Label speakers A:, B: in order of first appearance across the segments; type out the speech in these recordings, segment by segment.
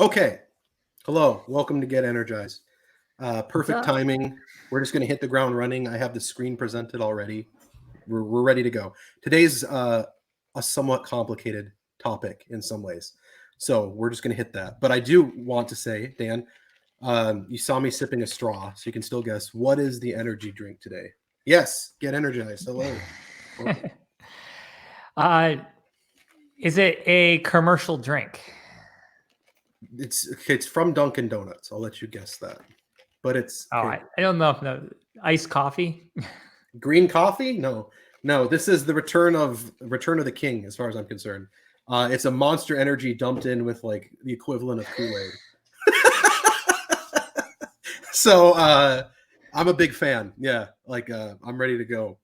A: Okay. Hello. Welcome to Get Energized.
B: What's
A: Perfect
B: up?
A: timing. We're just going to hit the ground running. I have the screen presented already. We're ready to go. Today's a somewhat complicated topic in some ways. So we're just going to hit that. But I do want to say, Dan, you saw me sipping a straw, so you can still guess, what is the energy drink today? Yes, Get Energized. Hello. Welcome.
B: Is it a commercial drink?
A: It's from Dunkin' Donuts. I'll let you guess that. But it's
B: Oh,
A: okay.
B: I don't know if iced coffee.
A: Green coffee? No. This is the return of the king, as far as I'm concerned. It's a Monster Energy dumped in with like the equivalent of Kool-Aid. So I'm a big fan. Yeah, like I'm ready to go.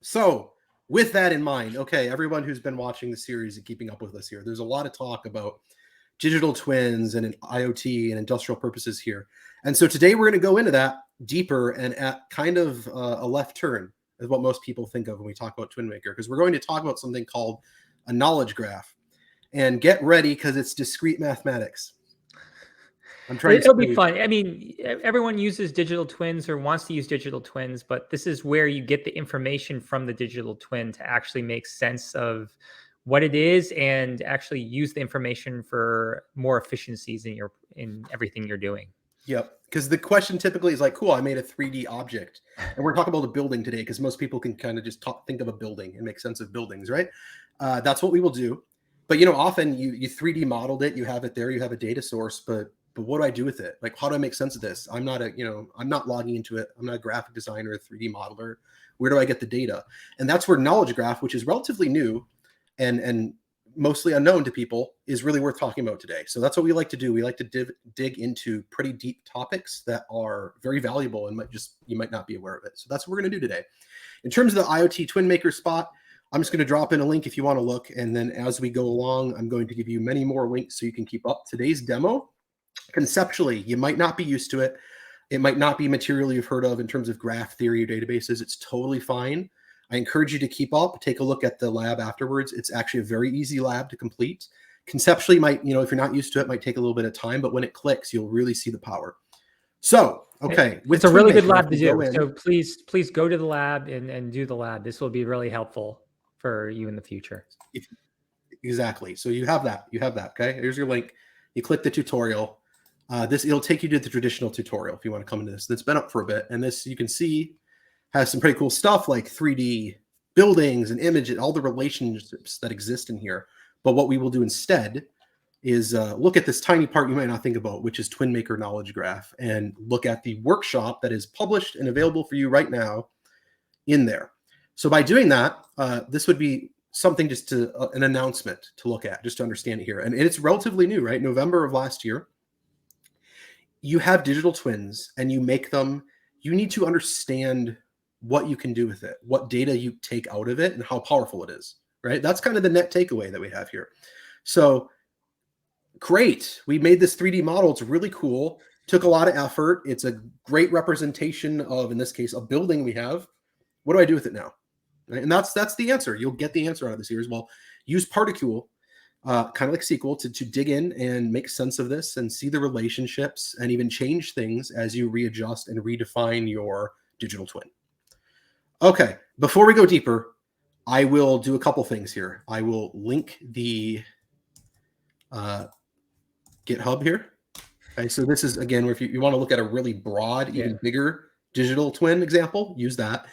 A: So with that in mind, okay, everyone who's been watching the series and keeping up with us here, there's a lot of talk about digital twins and IoT and industrial purposes here. And so today we're going to go into that deeper and at kind of a left turn is what most people think of when we talk about Twinmaker, because we're going to talk about something called a knowledge graph. And get ready, because it's discrete mathematics.
B: It'll be fun. I mean, everyone uses digital twins or wants to use digital twins, but this is where you get the information from the digital twin to actually make sense of what it is and actually use the information for more efficiencies in everything you're doing.
A: Yep. Because the question typically is like, cool, I made a 3D object. And we're talking about a building today because most people can kind of just think of a building and make sense of buildings, right? That's what we will do. But, often you 3D modeled it, you have it there, you have a data source, but what do I do with it? Like, how do I make sense of this? I'm not I'm not logging into it. I'm not a graphic designer, a 3D modeler. Where do I get the data? And that's where knowledge graph, which is relatively new and mostly unknown to people, is really worth talking about today. So that's what we like to do. We like to dig into pretty deep topics that are very valuable and you might not be aware of it. So that's what we're going to do today. In terms of the IoT Twinmaker spot, I'm just going to drop in a link if you want to look. And then as we go along, I'm going to give you many more links so you can keep up. Today's demo, conceptually, you might not be used to it. It might not be material you've heard of in terms of graph theory or databases. It's totally fine. I encourage you to keep up, take a look at the lab afterwards. It's actually a very easy lab to complete. Conceptually, if you're not used to it, might take a little bit of time, but when it clicks, you'll really see the power. So, okay.
B: It's a really good lab to do. So please go to the lab and do the lab. This will be really helpful for you in the future.
A: Exactly. So you have that. Okay. Here's your link. You click the tutorial. It'll take you to the traditional tutorial if you want to come into this. That's been up for a bit. And this, you can see, has some pretty cool stuff like 3D buildings and images, all the relationships that exist in here. But what we will do instead is look at this tiny part you might not think about, which is Twinmaker Knowledge Graph, and look at the workshop that is published and available for you right now in there. So by doing that, this would be something just an announcement to look at, just to understand it here. And it's relatively new, right? November of last year. You have digital twins and you make them. You need to understand what you can do with it, what data you take out of it, and how powerful it is, right? That's kind of the net takeaway that we have here. So great. We made this 3D model. It's really cool. Took a lot of effort. It's a great representation of, in this case, a building we have. What do I do with it now? Right? And that's the answer. You'll get the answer out of this here as well. Use Particule, kind of like SQL, to dig in and make sense of this and see the relationships and even change things as you readjust and redefine your digital twin. Okay, before we go deeper, I will do a couple things here. I will link the GitHub here. Okay, so this is, again, if you want to look at a really broad, even bigger digital twin example, use that.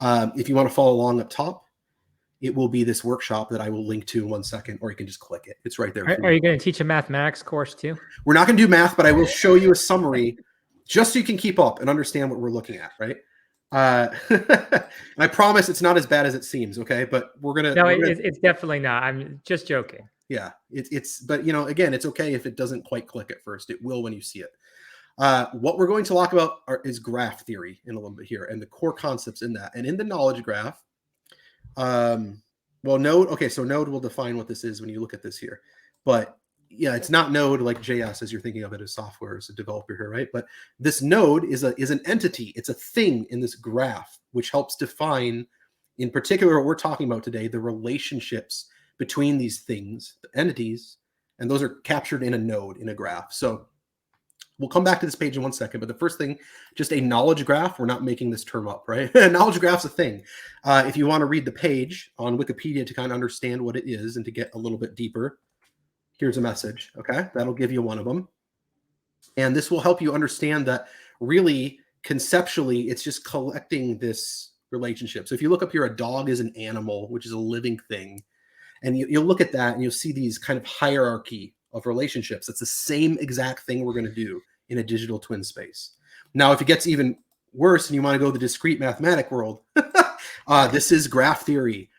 A: If you want to follow along up top, it will be this workshop that I will link to in 1 second, or you can just click it. It's right there.
B: Are you going to teach a mathematics course too?
A: We're not going to do math, but I will show you a summary just so you can keep up and understand what we're looking at, right? And I promise it's not as bad as it seems, okay? But
B: it's definitely not. I'm just joking.
A: Yeah, but again, it's okay if it doesn't quite click at first. It will when you see it. What we're going to talk about is graph theory in a little bit here and the core concepts in that. And in the knowledge graph, Node. Okay, so Node will define what this is when you look at this here. But yeah, it's not Node like JS as you're thinking of it as software as a developer here, right? But this node is an entity. It's a thing in this graph, which helps define, in particular, what we're talking about today, the relationships between these things, the entities, And those are captured in a node in a graph. So we'll come back to this page in 1 second, but the first thing, just a knowledge graph. We're not making this term up, right? Knowledge graph's a thing. If you want to read the page on Wikipedia to kind of understand what it is and to get a little bit deeper, here's a message, okay? That'll give you one of them. And this will help you understand that really conceptually, it's just collecting this relationship. So if you look up here, a dog is an animal, which is a living thing. And you'll look at that and you'll see these kind of hierarchy of relationships. It's the same exact thing we're going to do in a digital twin space. Now, if it gets even worse and you want to go the discrete mathematic world, this is graph theory.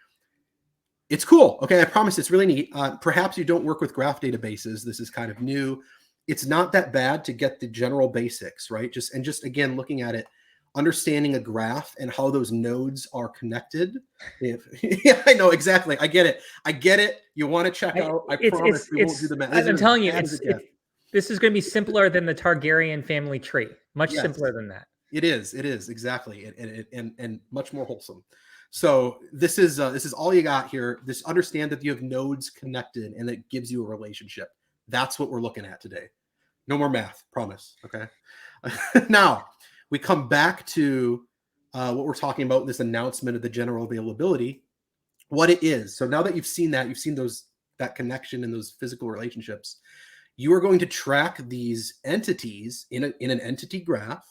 A: It's cool. Okay, I promise it's really neat. Perhaps you don't work with graph databases. This is kind of new. It's not that bad to get the general basics, right? Just again, looking at it, understanding a graph and how those nodes are connected. Yeah, I know exactly. I get it. You want to check out. I promise we won't do the math.
B: I'm telling you, this is going to be simpler than the Targaryen family tree. Much simpler than that.
A: It is exactly, and much more wholesome. So this is all you got here. Just understand that you have nodes connected, and it gives you a relationship. That's what we're looking at today. No more math, promise. Okay. Now we come back to what we're talking about. This announcement of the general availability, what it is. So now that you've seen that, that connection and those physical relationships, you are going to track these entities in an entity graph.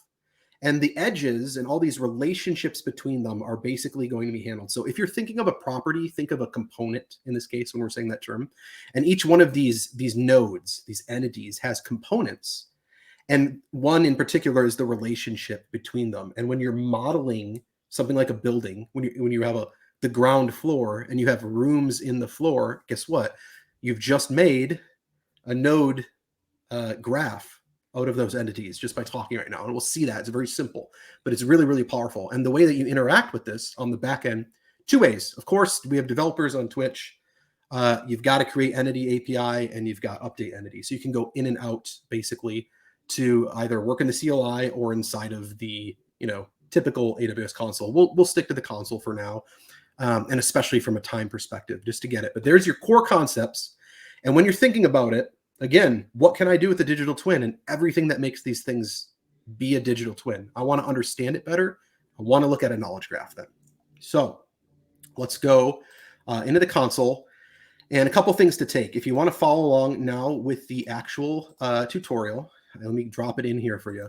A: And the edges and all these relationships between them are basically going to be handled. So if you're thinking of a property, think of a component in this case when we're saying that term. And each one of these nodes, these entities, has components. And one in particular is the relationship between them. And when you're modeling something like a building, when you have the ground floor and you have rooms in the floor, guess what? You've just made a node graph out of those entities just by talking right now. And we'll see that. It's very simple, but it's really, really powerful. And the way that you interact with this on the back end, two ways. Of course, we have developers on Twitch. You've got to create entity API and you've got update entity. So you can go in and out basically to either work in the CLI or inside of the typical AWS console. We'll stick to the console for now, and especially from a time perspective, just to get it. But there's your core concepts. And when you're thinking about it, again, what can I do with the digital twin and everything that makes these things be a digital twin? I want to understand it better. I want to look at a knowledge graph then. So let's go into the console and a couple things to take. If you want to follow along now with the actual tutorial, let me drop it in here for you.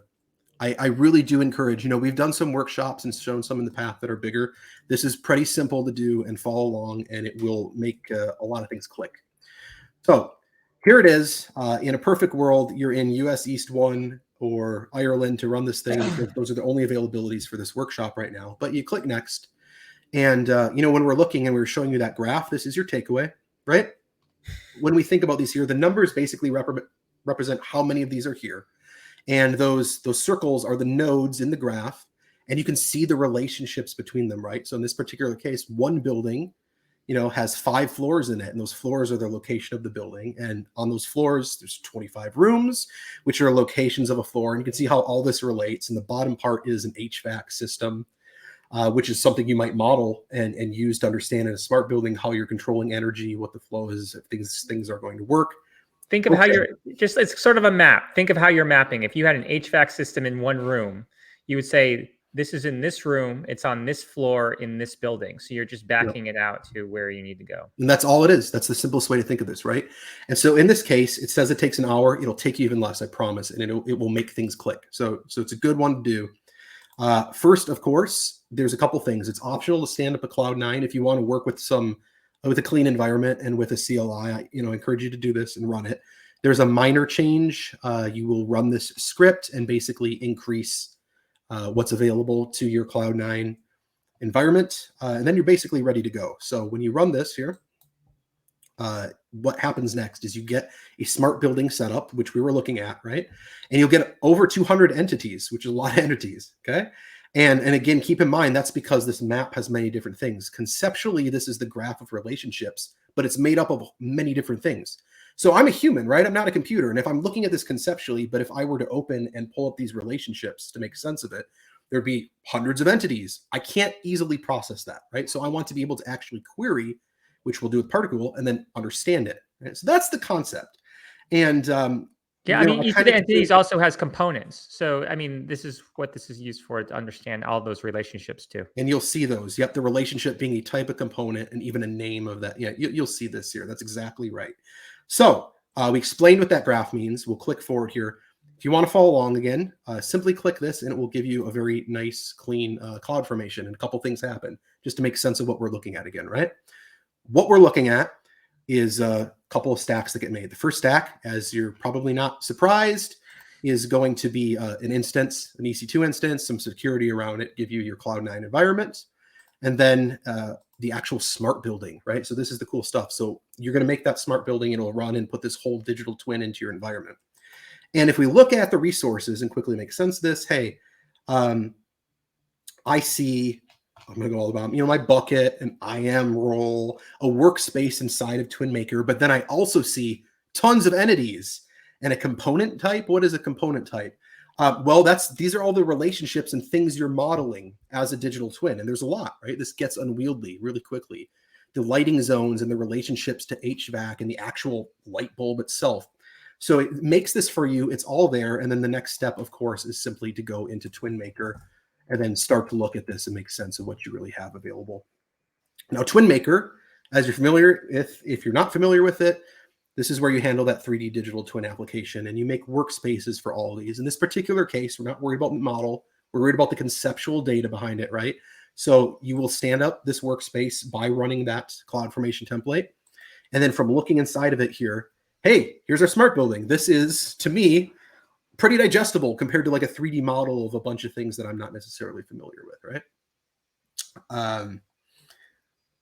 A: I really do encourage, we've done some workshops and shown some in the past that are bigger. This is pretty simple to do and follow along, and it will make a lot of things click. So here it is. In a perfect world, you're in US East 1 or Ireland to run this thing, because those are the only availabilities for this workshop right now. But you click next. And, when we're looking and we're showing you that graph, this is your takeaway, right? When we think about these here, the numbers basically represent how many of these are here. And those circles are the nodes in the graph. And you can see the relationships between them, right? So in this particular case, one building has 5 floors in it, and those floors are the location of the building. And on those floors, there's 25 rooms, which are locations of a floor. And you can see how all this relates. And the bottom part is an HVAC system, which is something you might model and use to understand in a smart building how you're controlling energy, what the flow is, if things are going to work.
B: Think of how it's sort of a map. Think of how you're mapping. If you had an HVAC system in one room, you would say, this is in this room, it's on this floor in this building. So you're just backing it out to where you need to go.
A: And that's all it is. That's the simplest way to think of this, right? And so in this case, it says it takes an hour. It'll take you even less, I promise. And it will make things click. So it's a good one to do. First, of course, there's a couple things. It's optional to stand up a Cloud9 if you want to work with a clean environment and with a CLI. I encourage you to do this and run it. There's a minor change. You will run this script and basically increase what's available to your Cloud9 environment. And then you're basically ready to go. So when you run this here, what happens next is you get a smart building setup, which we were looking at, right? And you'll get over 200 entities, which is a lot of entities, okay? And again, keep in mind, that's because this map has many different things. Conceptually, this is the graph of relationships, but it's made up of many different things. So I'm a human, right? I'm not a computer. And if I'm looking at this conceptually, but if I were to open and pull up these relationships to make sense of it, there'd be hundreds of entities. I can't easily process that, right? So I want to be able to actually query, which we'll do with Particle, and then understand it. Right? So that's the concept. And
B: yeah, I mean, each of the entities also has components. So, I mean, this is what this is used for, to understand all those relationships too.
A: And you'll see those. Yep, the relationship being a type of component and even a name of that. Yeah, you'll see this here. That's exactly right. So we explained what that graph means. We'll click forward here. If you want to follow along again, simply click this and it will give you a very nice, clean cloud formation. And a couple things happen just to make sense of what we're looking at again, right? What we're looking at is a couple of stacks that get made. The first stack, as you're probably not surprised, is going to be an instance, an EC2 instance, some security around it, give you your Cloud9 environment, and then the actual smart building, right? So this is the cool stuff. So you're going to make that smart building, it'll run and put this whole digital twin into your environment. And if we look at the resources and quickly make sense of this, hey, I see, I'm going to go all about, my bucket, an IAM role, a workspace inside of Twinmaker, but then I also see tons of entities and a component type. What is a component type? Well, these are all the relationships and things you're modeling as a digital twin. And there's a lot, right? This gets unwieldy really quickly. The lighting zones and the relationships to HVAC and the actual light bulb itself. So it makes this for you. It's all there. And then the next step, of course, is simply to go into Twinmaker and then start to look at this and make sense of what you really have available. Now, Twinmaker, as you're familiar, if you're not familiar with it, this is where you handle that 3D digital twin application and you make workspaces for all of these. In this particular case, we're not worried about the model. We're worried about the conceptual data behind it, right? So you will stand up this workspace by running that CloudFormation template. And then from looking inside of it here, hey, here's our smart building. This is, to me, pretty digestible compared to like a 3D model of a bunch of things that I'm not necessarily familiar with, right?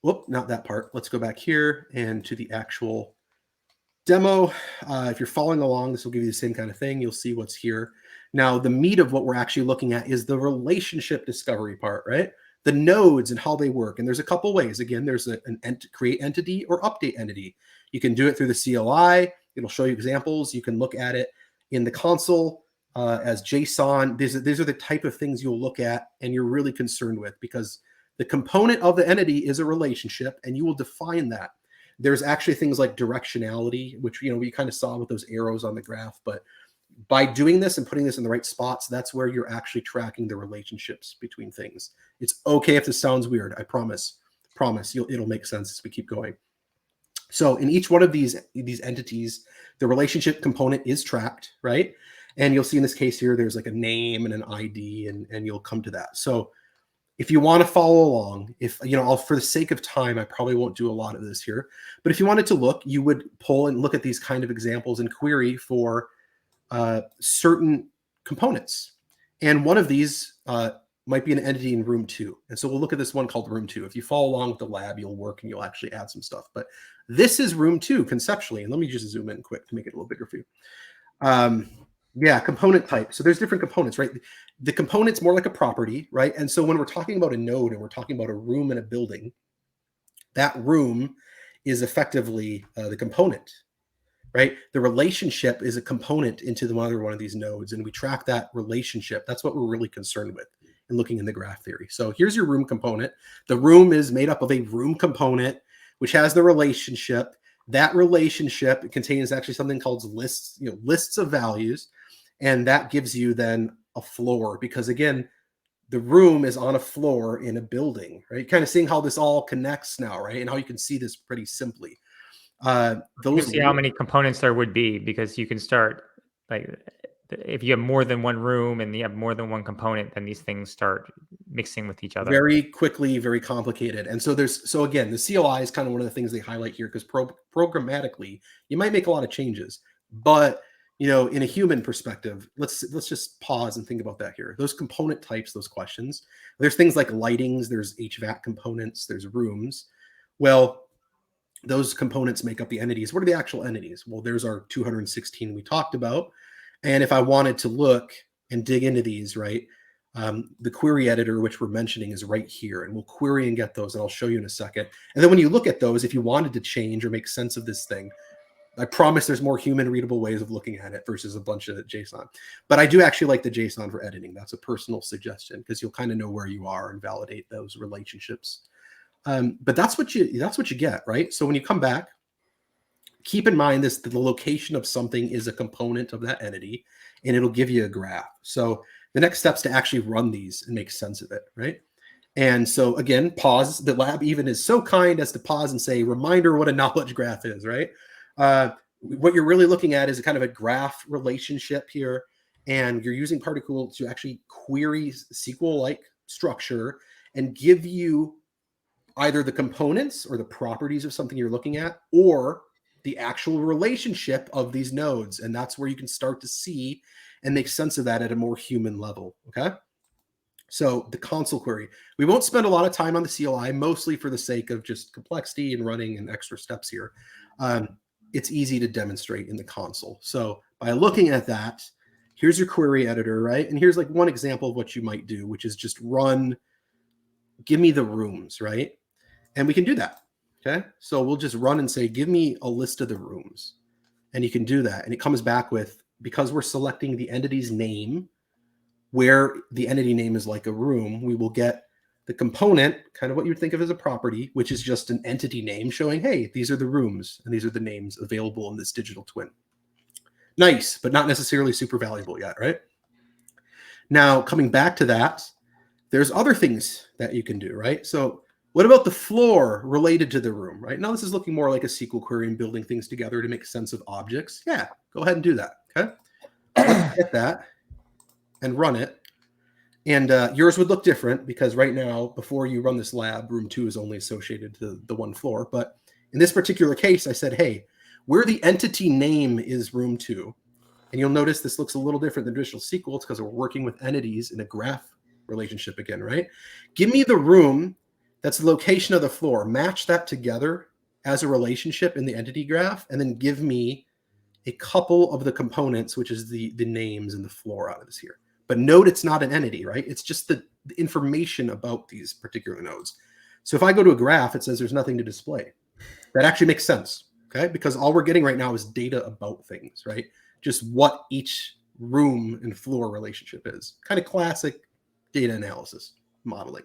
A: Whoop, not that part. Let's go back here and to the actual demo. If you're following along, this will give you the same kind of thing. You'll see what's here. Now, the meat of what we're actually looking at is the relationship discovery part, right? The nodes and how they work. And there's a couple ways. Again, there's create entity or update entity. You can do it through the CLI. It'll show you examples. You can look at it in the console as JSON. These are the type of things you'll look at and you're really concerned with, because the component of the entity is a relationship and you will define that. There's actually things like directionality, which we kind of saw with those arrows on the graph. But by doing this and putting this in the right spots, that's where you're actually tracking the relationships between things. It's okay if this sounds weird. I promise. It'll make sense as we keep going. So in each one of these entities, the relationship component is tracked, right? And you'll see in this case here, there's like a name and an ID, and you'll come to that. So if you want to follow along, for the sake of time, I probably won't do a lot of this here. But if you wanted to look, you would pull and look at these kind of examples and query for certain components. And one of these might be an entity in room 2. And so we'll look at this one called room 2. If you follow along with the lab, you'll work and you'll actually add some stuff. But this is room 2 conceptually. And let me just zoom in quick to make it a little bigger for you. Component type. So there's different components, right? The component's more like a property, right? And so when we're talking about a node and we're talking about a room in a building, that room is effectively the component, right? The relationship is a component into the other one of these nodes, and we track that relationship. That's what we're really concerned with in looking in the graph theory. So here's your room component. The room is made up of a room component, which has the relationship. That relationship contains actually something called lists of values. And that gives you then a floor, because again, the room is on a floor in a building, right? Kind of seeing how this all connects now, right? And how you can see this pretty simply.
B: You see how many components there would be, because you can start, like, if you have more than one room and you have more than one component, then these things start mixing with each other
A: very quickly, very complicated. And so again, the CLI is kind of one of the things they highlight here, because programmatically you might make a lot of changes, but in a human perspective, let's just pause and think about that here. Those component types, those questions, there's things like lightings, there's HVAC components, there's rooms. Well, those components make up the entities. What are the actual entities? Well, there's our 216 we talked about. And if I wanted to look and dig into these, right, the query editor, which we're mentioning, is right here. And we'll query and get those, and I'll show you in a second. And then when you look at those, if you wanted to change or make sense of this thing, I promise there's more human readable ways of looking at it versus a bunch of JSON. But I do actually like the JSON for editing. That's a personal suggestion, because you'll kind of know where you are and validate those relationships. But that's what you get, right? So when you come back, keep in mind the location of something is a component of that entity, and it'll give you a graph. So the next step is to actually run these and make sense of it, right? And so again, pause. The lab even is so kind as to pause and say, reminder what a knowledge graph is, right? What you're really looking at is a kind of a graph relationship here, and you're using Particle to actually query SQL-like structure and give you either the components or the properties of something you're looking at, or the actual relationship of these nodes. And that's where you can start to see and make sense of that at a more human level, okay? So the console query, we won't spend a lot of time on the CLI, mostly for the sake of just complexity and running and extra steps here. It's easy to demonstrate in the console. So by looking at that, here's your query editor, right? And here's like one example of what you might do, which is just run, give me the rooms, right? And we can do that, okay? So we'll just run and say, give me a list of the rooms. And you can do that. And it comes back with, because we're selecting the entity's name, where the entity name is like a room, we will get the component, kind of what you would think of as a property, which is just an entity name showing, hey, these are the rooms and these are the names available in this digital twin. Nice, but not necessarily super valuable yet, right? Now, coming back to that, there's other things that you can do, right? So what about the floor related to the room, right? Now this is looking more like a SQL query and building things together to make sense of objects. Yeah, go ahead and do that, okay? Let's get that and run it. And yours would look different because right now, before you run this lab, room 2 is only associated to the one floor. But in this particular case, I said, hey, where the entity name is room 2, and you'll notice this looks a little different than traditional SQL. It's because we're working with entities in a graph relationship again, right? Give me the room that's the location of the floor. Match that together as a relationship in the entity graph, and then give me a couple of the components, which is the names and the floor out of this here. But note it's not an entity, right? It's just the information about these particular nodes. So if I go to a graph, it says there's nothing to display. That actually makes sense, okay? Because all we're getting right now is data about things, right? Just what each room and floor relationship is. Kind of classic data analysis modeling.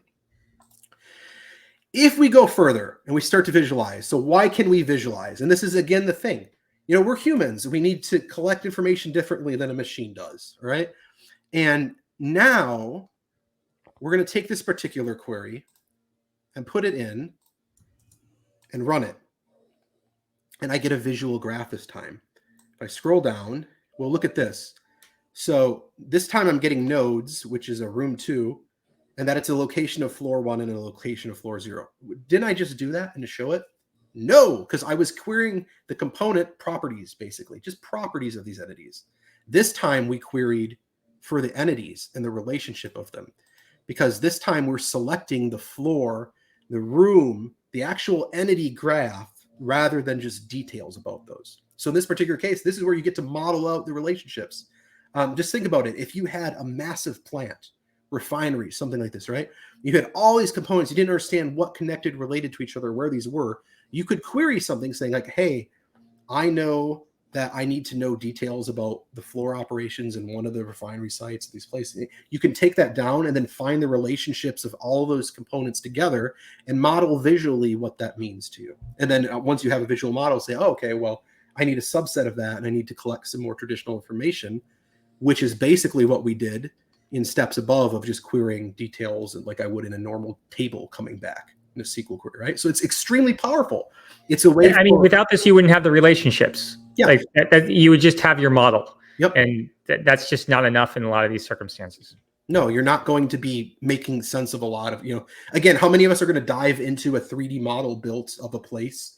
A: If we go further and we start to visualize, so why can we visualize? And this is, again, the thing. You know, we're humans. We need to collect information differently than a machine does, all right? And now we're going to take this particular query and put it in and run it. And I get a visual graph this time. If I scroll down, well, look at this. So this time I'm getting nodes, which is a room 2, and that it's a location of floor 1 and a location of floor 0. Didn't I just do that and to show it? No, because I was querying the component properties, basically, just properties of these entities. This time we queried for the entities and the relationship of them, because this time we're selecting the floor, the room, the actual entity graph, rather than just details about those. So in this particular case, this is where you get to model out the relationships. Just think about it. If you had a massive plant, refinery, something like this, right? You had all these components. You didn't understand what connected, related to each other, where these were. You could query something saying like, hey, I know that I need to know details about the floor operations in one of the refinery sites, these places. You can take that down and then find the relationships of all those components together and model visually what that means to you. And then once you have a visual model, say, oh, okay, well, I need a subset of that and I need to collect some more traditional information, which is basically what we did in steps above of just querying details like I would in a normal table coming back in a SQL query, right? So it's extremely powerful. It's a way.
B: I mean, without this, you wouldn't have the relationships.
A: Yeah.
B: Like that, you would just have your model.
A: Yep.
B: And that's just not enough in a lot of these circumstances.
A: No, you're not going to be making sense of a lot of, again, how many of us are going to dive into a 3D model built of a place?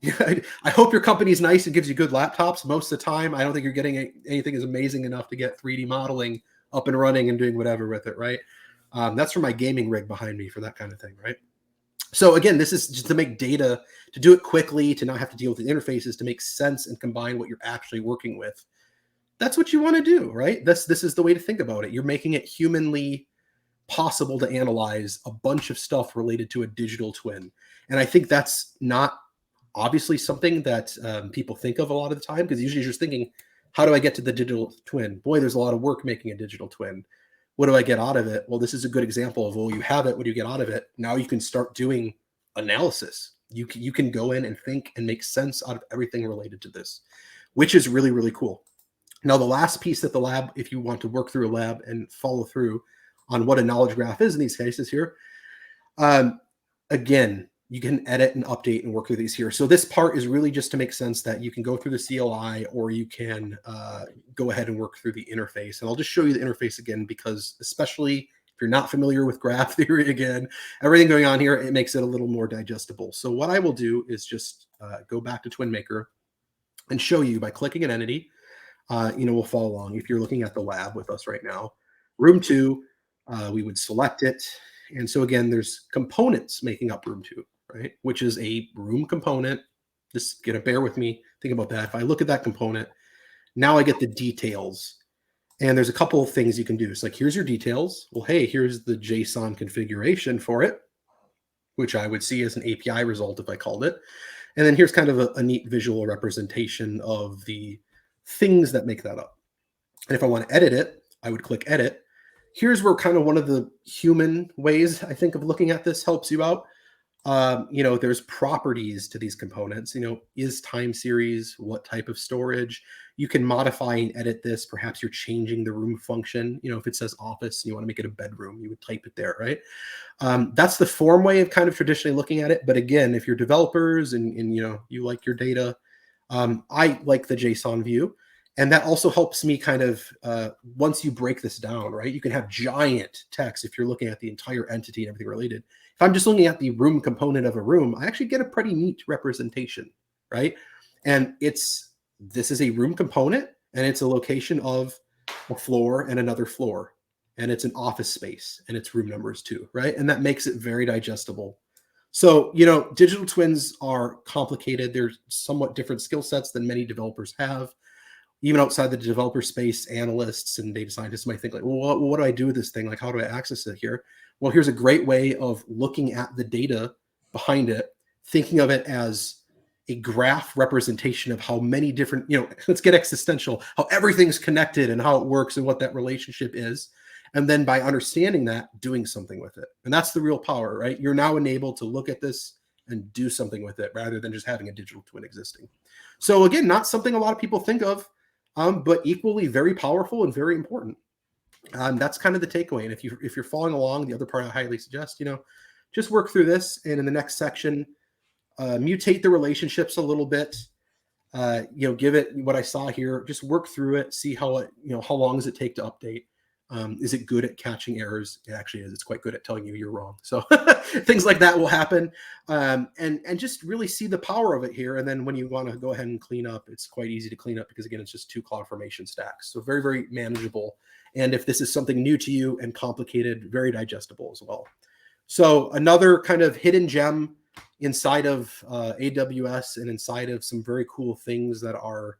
A: I hope your company's nice and gives you good laptops. Most of the time, I don't think you're getting anything as amazing enough to get 3D modeling up and running and doing whatever with it, right? That's for my gaming rig behind me for that kind of thing, right? So again, this is just to make data, to do it quickly, to not have to deal with the interfaces, to make sense and combine what you're actually working with. That's what you want to do, right? This is the way to think about it. You're making it humanly possible to analyze a bunch of stuff related to a digital twin. And I think that's not obviously something that people think of a lot of the time, because usually you're just thinking, how do I get to the digital twin? Boy, there's a lot of work making a digital twin. What do I get out of it? Well, this is a good example of, well, you have it. What do you get out of it? Now you can start doing analysis. You can go in and think and make sense out of everything related to this, which is really, really cool. Now, the last piece that the lab, if you want to work through a lab and follow through on what a knowledge graph is in these cases here, again, you can edit and update and work through these here. So this part is really just to make sense that you can go through the CLI, or you can go ahead and work through the interface. And I'll just show you the interface again, because especially if you're not familiar with graph theory, again, everything going on here, it makes it a little more digestible. So what I will do is just go back to Twinmaker and show you by clicking an entity. We'll follow along. If you're looking at the lab with us right now, room 2, we would select it. And so again, there's components making up room 2, right? Which is a room component. Just gonna bear with me. Think about that. If I look at that component, now I get the details. And there's a couple of things you can do. It's like, here's your details. Well, hey, here's the JSON configuration for it, which I would see as an API result if I called it. And then here's kind of a neat visual representation of the things that make that up. And if I want to edit it, I would click edit. Here's where kind of one of the human ways I think of looking at this helps you out. There's properties to these components. Is time series, what type of storage? You can modify and edit this. Perhaps you're changing the room function. If it says office and you want to make it a bedroom, you would type it there, right? That's the form way of kind of traditionally looking at it. But again, if you're developers and you like your data, I like the JSON view. And that also helps me kind of, once you break this down, right, you can have giant text if you're looking at the entire entity and everything related. If I'm just looking at the room component of a room, I actually get a pretty neat representation, right? And this is a room component, and it's a location of a floor and another floor, and it's an office space, and it's room numbers too, right? And that makes it very digestible. So, digital twins are complicated. They're somewhat different skill sets than many developers have. Even outside the developer space, analysts and data scientists might think like, well, what do I do with this thing? Like, how do I access it here? Well, here's a great way of looking at the data behind it, thinking of it as a graph representation of how many different, let's get existential, how everything's connected and how it works and what that relationship is. And then by understanding that, doing something with it. And that's the real power, right? You're now enabled to look at this and do something with it rather than just having a digital twin existing. So again, not something a lot of people think of, but equally very powerful and very important. That's kind of the takeaway. And if you're following along, the other part I highly suggest, just work through this, and in the next section, mutate the relationships a little bit. Give it what I saw here. Just work through it. See how how long does it take to update? Is it good at catching errors? It actually is. It's quite good at telling you you're wrong. So things like that will happen. And just really see the power of it here. And then when you want to go ahead and clean up, it's quite easy to clean up because, again, it's just 2 CloudFormation stacks. So very, very manageable. And if this is something new to you and complicated, very digestible as well. So another kind of hidden gem inside of AWS and inside of some very cool things that are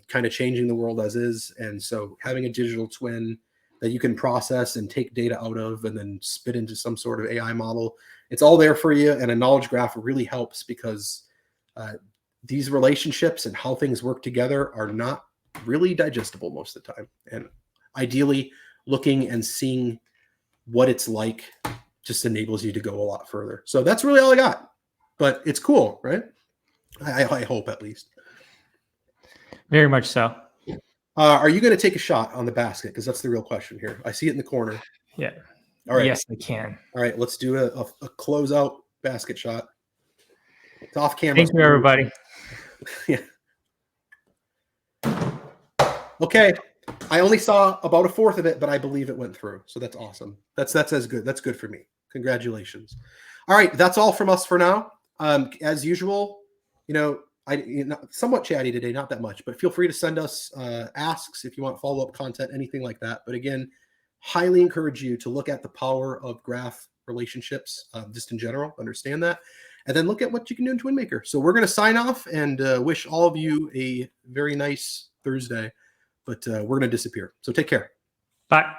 A: kind of changing the world as is. And so having a digital twin that you can process and take data out of and then spit into some sort of AI model, it's all there for you. And a knowledge graph really helps because these relationships and how things work together are not really digestible most of the time. And ideally, looking and seeing what it's like just enables you to go a lot further. So that's really all I got. But it's cool, right? I hope, at least.
B: Very much so.
A: Are you going to take a shot on the basket? Because that's the real question here. I see it in the corner.
B: Yeah.
A: All right.
B: Yes, I can.
A: All right. Let's do a closeout basket shot. It's off camera.
B: Thank you, everybody.
A: Yeah. Okay. I only saw about 1/4 of it, but I believe it went through. So that's awesome. That's as good. That's good for me. Congratulations. All right. That's all from us for now. As usual, somewhat chatty today, not that much, but feel free to send us asks if you want follow-up content, anything like that. But again, highly encourage you to look at the power of graph relationships, just in general, understand that, and then look at what you can do in Twinmaker. So we're going to sign off and wish all of you a very nice Thursday, but we're going to disappear. So take care.
B: Bye.